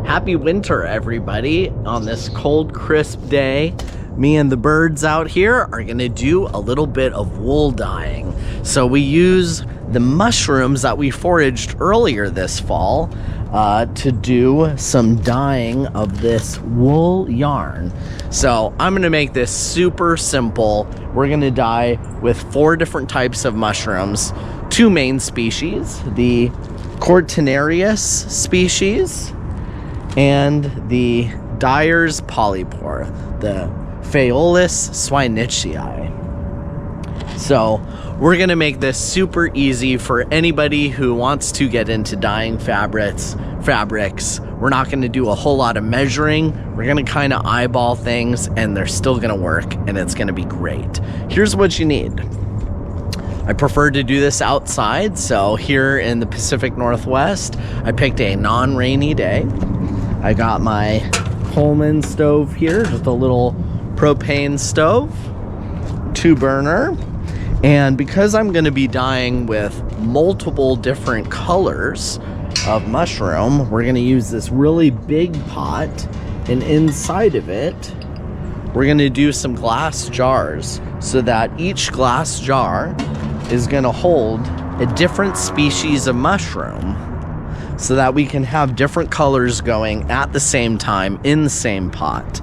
Happy winter, everybody. On this cold, crisp day, me and the birds out here are gonna do a little bit of wool dyeing. So we use the mushrooms that we foraged earlier this fall to do some dyeing of this wool yarn. So I'm gonna make this super simple. We're gonna dye with 4 different types of mushrooms, 2 main species, the cortinarius species and the dyer's polypore, the Phaeolus swinichii. So we're gonna make this super easy for anybody who wants to get into dyeing fabrics. We're not gonna do a whole lot of measuring. We're gonna kind of eyeball things and they're still gonna work and it's gonna be great. Here's what you need. I prefer to do this outside, so here in the Pacific Northwest, I picked a non-rainy day. I got my Coleman stove here, just a little propane stove, 2 burner. And because I'm gonna be dyeing with multiple different colors of mushroom, we're gonna use this really big pot, and inside of it, we're gonna do some glass jars so that each glass jar is gonna hold a different species of mushroom so that we can have different colors going at the same time in the same pot.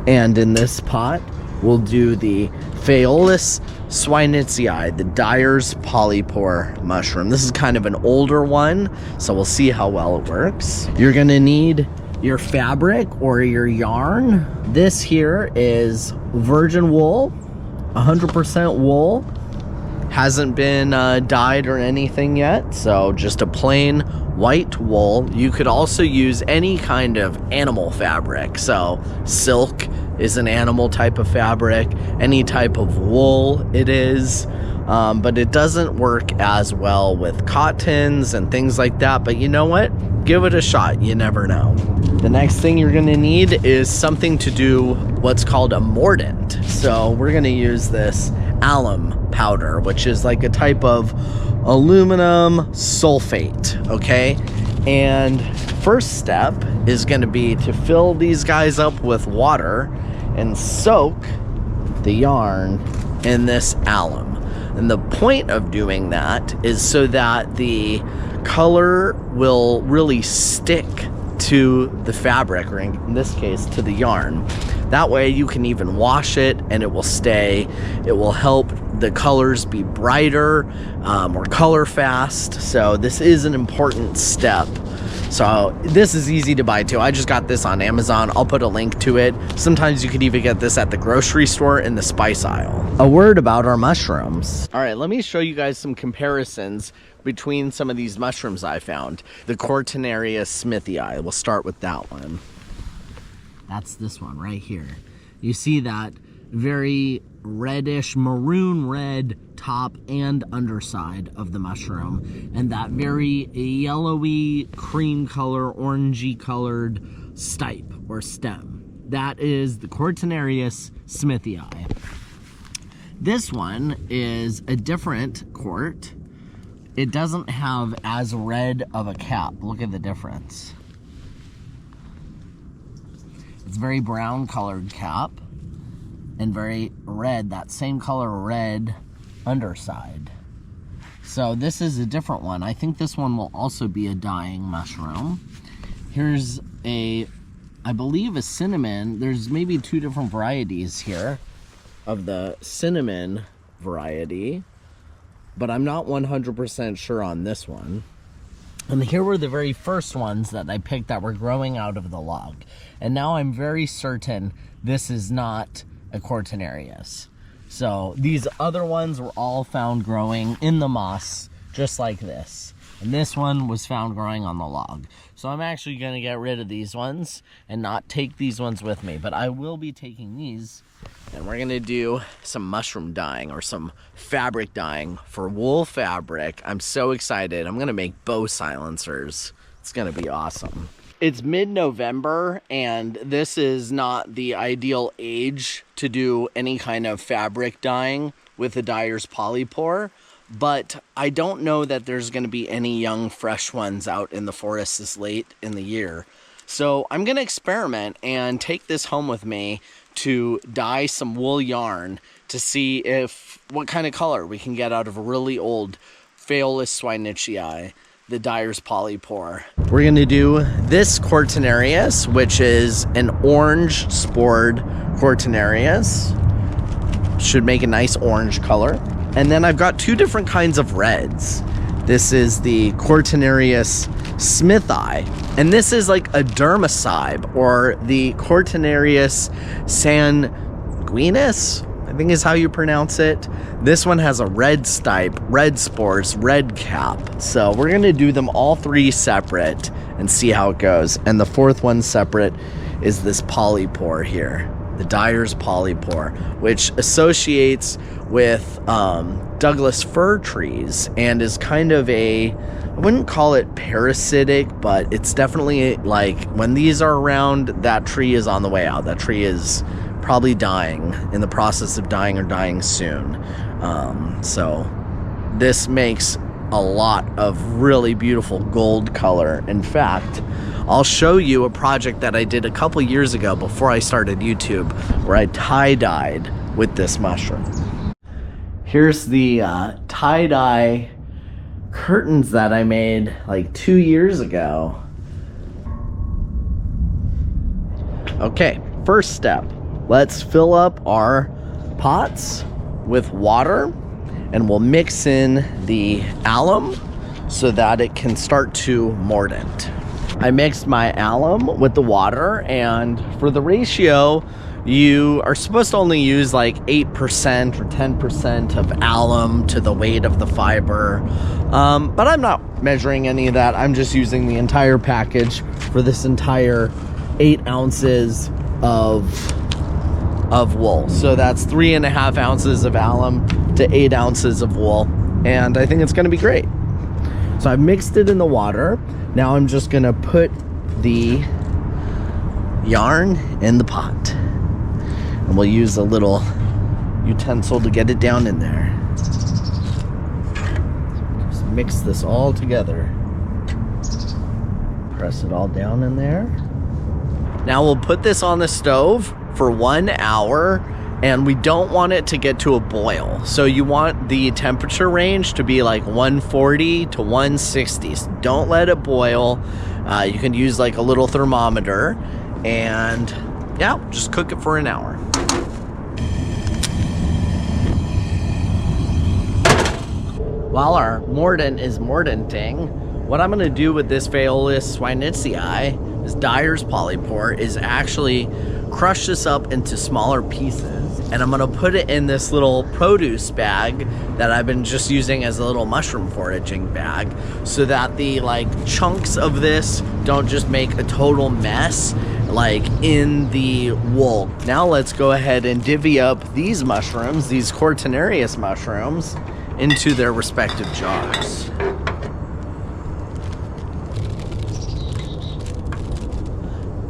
And in this pot, we'll do the Phaeolus swinichii, the dyer's polypore mushroom. This is kind of an older one, so we'll see how well it works. You're gonna need your fabric or your yarn. This here is virgin wool, 100% wool. Hasn't been dyed or anything yet, so just a plain white wool. You could also use any kind of animal fabric, so silk is an animal type of fabric, any type of wool it is, but it doesn't work as well with cottons and things like that. But you know what? Give it a shot, you never know. The next thing you're gonna need is something to do what's called a mordant. So we're gonna use this alum powder, which is like a type of aluminum sulfate, okay? And first step is gonna be to fill these guys up with water and soak the yarn in this alum. And the point of doing that is so that the color will really stick to the fabric, or in this case to the yarn. That way you can even wash it and it will stay. It will help the colors be brighter, more color fast. So this is an important step. So this is easy to buy too. I just got this on Amazon. I'll put a link to it. Sometimes you could even get this at the grocery store in the spice aisle. A word about our mushrooms. All right, let me show you guys some comparisons between some of these mushrooms I found. The cortinarius smithii. We'll start with that one. That's this one right here. You see that very reddish, maroon red top and underside of the mushroom, and that very yellowy, cream color, orangey colored stipe or stem. That is the cortinarius smithii. This one is a different quart. It doesn't have as red of a cap. Look at the difference. It's very brown colored cap and very red, that same color red underside. So this is a different one. I think this one will also be a dyeing mushroom. Here's I believe a cinnamon. There's maybe 2 different varieties here of the cinnamon variety, but I'm not 100% sure on this one. And here were the very first ones that I picked that were growing out of the log. And now I'm very certain this is not a cortinarius. So these other ones were all found growing in the moss, just like this. And this one was found growing on the log. So I'm actually gonna get rid of these ones and not take these ones with me, but I will be taking these, and we're gonna do some mushroom dyeing or some fabric dyeing for wool fabric. I'm so excited. I'm gonna make bow silencers. It's gonna be awesome. It's mid-November, and this is not the ideal age to do any kind of fabric dyeing with the dyer's polypore, but I don't know that there's going to be any young fresh ones out in the forest this late in the year. So I'm gonna experiment and take this home with me to dye some wool yarn to see what kind of color we can get out of a really old Phaeolus swinichii, the dyer's polypore. We're gonna do this cortinarius, which is an orange spored cortinarius. Should make a nice orange color. And then I've got two different kinds of reds. This is the cortinarius smithii, and this is like a dermacybe, or the cortinarius sanguinus, I think is how you pronounce it. This one has a red stipe, red spores, red cap. So we're gonna do them all three separate and see how it goes. And the fourth one separate is this polypore here, the dyer's polypore, which associates with Douglas fir trees and is kind of I wouldn't call it parasitic, but it's definitely like when these are around, that tree is on the way out. That tree is probably dying, in the process of dying or dying soon. So this makes a lot of really beautiful gold color. In fact, I'll show you a project that I did a couple years ago before I started YouTube, where I tie-dyed with this mushroom. Here's the tie-dye curtains that I made like 2 years ago. Okay, first step. Let's fill up our pots with water, and we'll mix in the alum so that it can start to mordant. I mixed my alum with the water, and for the ratio, you are supposed to only use like 8% or 10% of alum to the weight of the fiber. But I'm not measuring any of that. I'm just using the entire package for this entire 8 ounces of wool. So that's 3.5 ounces of alum to 8 ounces of wool. And I think it's gonna be great. So I've mixed it in the water. Now I'm just gonna put the yarn in the pot. And we'll use a little utensil to get it down in there. Just mix this all together. Press it all down in there. Now we'll put this on the stove for 1 hour, and we don't want it to get to a boil. So you want the temperature range to be like 140 to 160. So don't let it boil. You can use like a little thermometer, and yeah, just cook it for an hour. While our mordant is mordanting, what I'm gonna do with this Phaeolus swinichii, this dyer's polypore, is actually crush this up into smaller pieces, and I'm gonna put it in this little produce bag that I've been just using as a little mushroom foraging bag, so that the like chunks of this don't just make a total mess like in the wool. Now let's go ahead and divvy up these mushrooms, these cortinarius mushrooms, into their respective jars.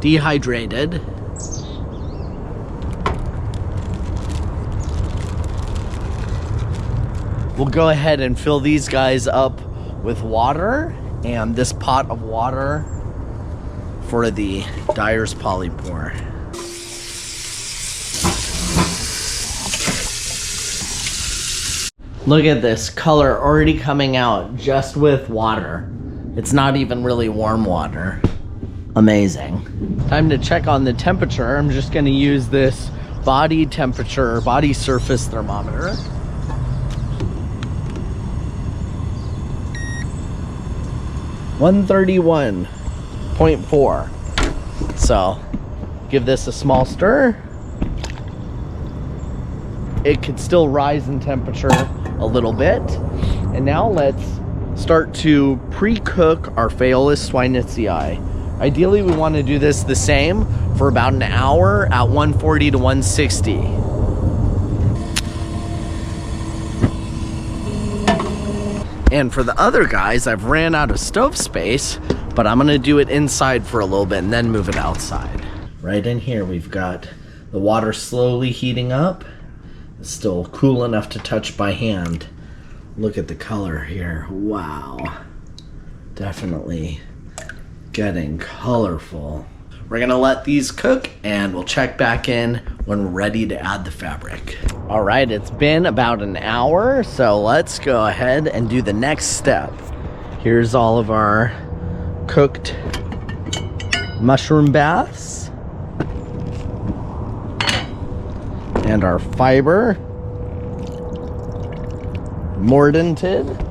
Dehydrated. We'll go ahead and fill these guys up with water, and this pot of water for the dyer's polypore. Look at this color already coming out just with water. It's not even really warm water. Amazing. Time to check on the temperature. I'm just gonna use this body temperature, body surface thermometer. (131.4). So give this a small stir. It could still rise in temperature a little bit. And now let's start to pre-cook our Phaeolus swinichii. Ideally, we want to do this the same for about an hour at 140 to 160. And for the other guys, I've ran out of stove space, but I'm gonna do it inside for a little bit and then move it outside. Right in here, we've got the water slowly heating up. It's still cool enough to touch by hand. Look at the color here. Wow. Definitely getting colorful. We're gonna let these cook and we'll check back in when we're ready to add the fabric. All right, it's been about an hour, so let's go ahead and do the next step. Here's all of our cooked mushroom baths and our fiber mordanted.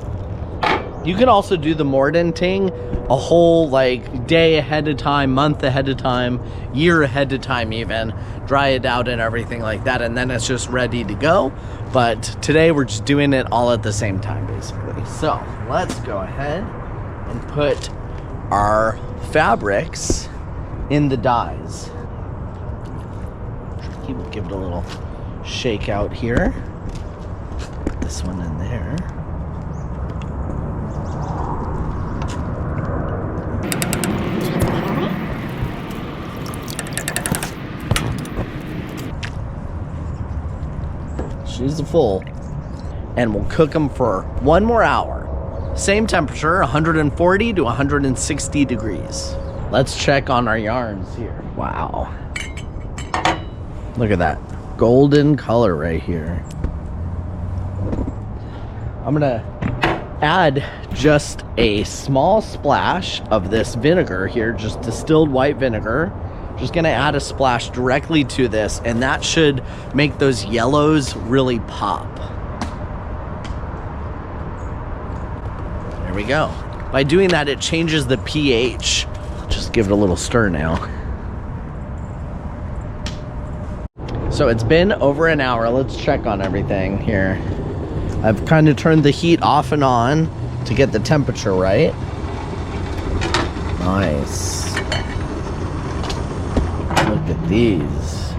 You can also do the mordanting a whole like day ahead of time, month ahead of time, year ahead of time even. Dry it out and everything like that, and then it's just ready to go. But today we're just doing it all at the same time basically. So let's go ahead and put our fabrics in the dyes. We'll give it a little shake out here. Put this one in there. Use the full, and we'll cook them for 1 more hour. Same temperature, 140 to 160 degrees. Let's check on our yarns here. Wow. Look at that golden color right here. I'm gonna add just a small splash of this vinegar here, just distilled white vinegar. Just gonna add a splash directly to this, and that should make those yellows really pop. There we go. By doing that, it changes the pH. Just give it a little stir now. So it's been over an hour. Let's check on everything here. I've kind of turned the heat off and on to get the temperature right. Nice. Look at these.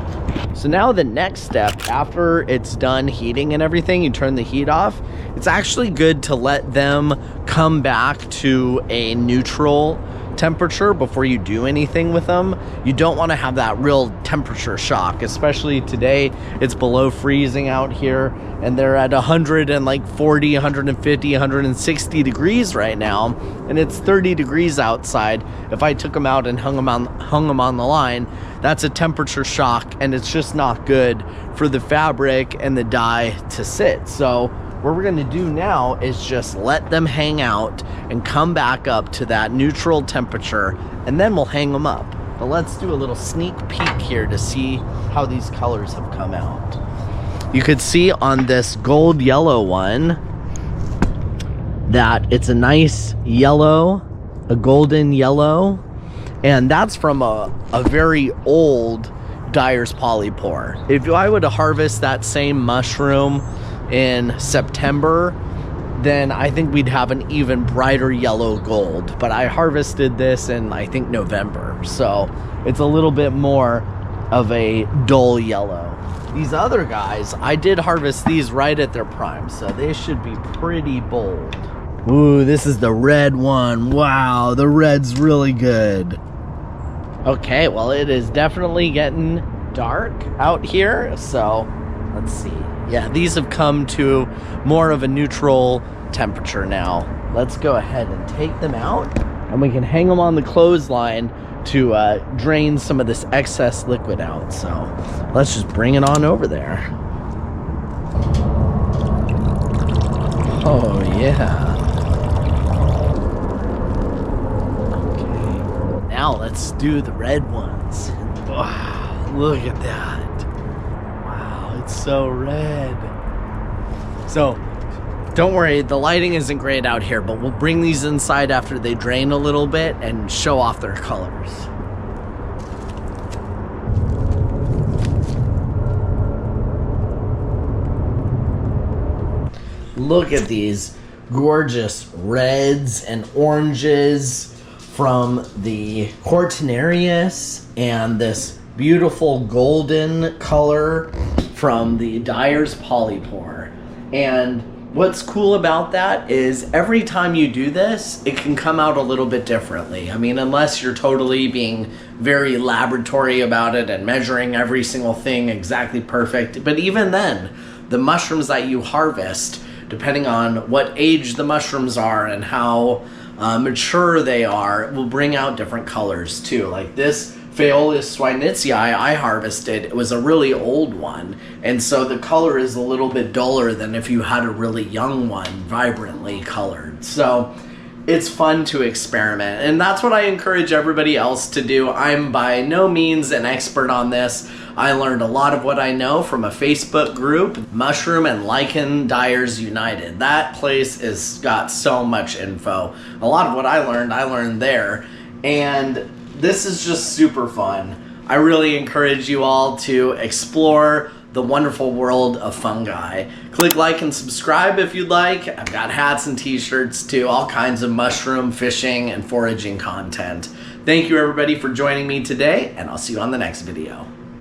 So now the next step, after it's done heating and everything, you turn the heat off. It's actually good to let them come back to a neutral temperature before you do anything with them. You don't want to have that real temperature shock, especially today. It's below freezing out here, and they're at 140, 150, 160 degrees right now, and it's 30 degrees outside. If I took them out and hung them on the line, that's a temperature shock, and it's just not good for the fabric and the dye to sit. So what we're gonna do now is just let them hang out and come back up to that neutral temperature, and then we'll hang them up. But let's do a little sneak peek here to see how these colors have come out. You could see on this gold yellow one that it's a nice yellow, a golden yellow, and that's from a very old dyer's polypore. If I would harvest that same mushroom in September, then I think we'd have an even brighter yellow gold. But I harvested this in, I think, November, so it's a little bit more of a dull yellow. These other guys, I did harvest these right at their prime, so they should be pretty bold. Ooh, this is the red one. Wow, the red's really good. Okay, well, it is definitely getting dark out here, so let's see. Yeah, these have come to more of a neutral temperature now. Let's go ahead and take them out, and we can hang them on the clothesline to drain some of this excess liquid out. So let's just bring it on over there. Oh yeah. Okay, now let's do the red ones. Wow, look at that. It's so red. So don't worry, the lighting isn't great out here, but we'll bring these inside after they drain a little bit and show off their colors. Look at these gorgeous reds and oranges from the cortinarius, and this beautiful golden color from the dyer's polypore. And what's cool about that is every time you do this, it can come out a little bit differently. I mean, unless you're totally being very laboratory about it and measuring every single thing exactly perfect. But even then, the mushrooms that you harvest, depending on what age the mushrooms are and how mature they are, will bring out different colors too. Like this Phaeolus swinitzii I harvested, it was a really old one, and so the color is a little bit duller than if you had a really young one, vibrantly colored. So it's fun to experiment, and that's what I encourage everybody else to do. I'm by no means an expert on this. I learned a lot of what I know from a Facebook group, Mushroom and Lichen Dyers United. That place has got so much info. A lot of what I learned there, and this is just super fun. I really encourage you all to explore the wonderful world of fungi. Click like and subscribe if you'd like. I've got hats and t-shirts too, all kinds of mushroom, fishing, and foraging content. Thank you everybody for joining me today, and I'll see you on the next video.